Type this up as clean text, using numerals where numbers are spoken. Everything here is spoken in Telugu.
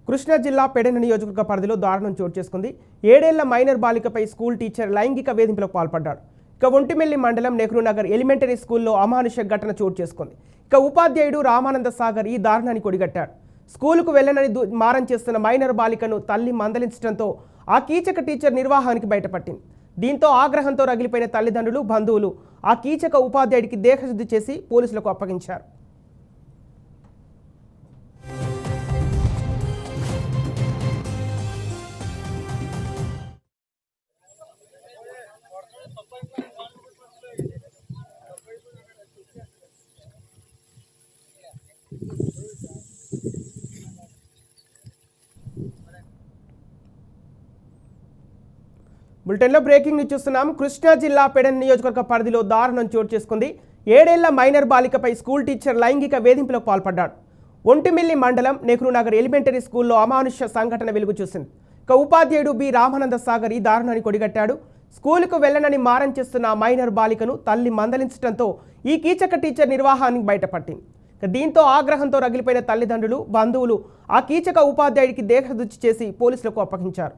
కృష్ణా జిల్లా పెడన నియోజకవర్గ పరిధిలో దారుణం చోటు చేసుకుంది. 7 ఏళ్ల మైనర్ బాలికపై స్కూల్ టీచర్ లైంగిక వేధింపులకు పాల్పడ్డాడు. ఇక ఒంటిమిల్లి మండలం నెహ్రూ నగర్ ఎలిమెంటరీ స్కూల్లో అమానుష ఘటన చోటు చేసుకుంది. ఇక ఉపాధ్యాయుడు రామానంద సాగర్ ఈ దారుణాన్ని కొడిగట్టాడు. స్కూలుకు వెళ్లనని మారం చేస్తున్న మైనర్ బాలికను తల్లి మందలించడంతో ఆ కీచక టీచర్ నిర్వాహానికి బయటపట్టింది. దీంతో ఆగ్రహంతో రగిలిపోయిన తల్లిదండ్రులు, బంధువులు ఆ కీచక ఉపాధ్యాయుడికి దేహశుద్ధి చేసి పోలీసులకు అప్పగించారు. బులెటిన్లో బ్రేకింగ్ న్యూస్ చూస్తున్నాం. కృష్ణా జిల్లా పెడన్ నియోజకవర్గ పరిధిలో దారుణం చోటు చేసుకుంది. 7 ఏళ్ల మైనర్ బాలికపై స్కూల్ టీచర్ లైంగిక వేధింపులకు పాల్పడ్డాడు. ఒంటిమిల్లి మండలం నెహ్రూ నగర్ ఎలిమెంటరీ స్కూల్లో అమానుష్య సంఘటన వెలుగు చూసింది. ఇక ఉపాధ్యాయుడు బి రామానంద సాగర్ ఈ దారుణాన్ని కొడిగట్టాడు. స్కూలుకు వెళ్లనని మారం చేస్తున్న మైనర్ బాలికను తల్లి మందలించడంతో ఈ కీచక టీచర్ నిర్వాహానికి బయటపట్టింది. దీంతో ఆగ్రహంతో రగిలిపోయిన తల్లిదండ్రులు, బంధువులు ఆ కీచక ఉపాధ్యాయుడికి దేహశుద్ధి చేసి పోలీసులకు అప్పగించారు.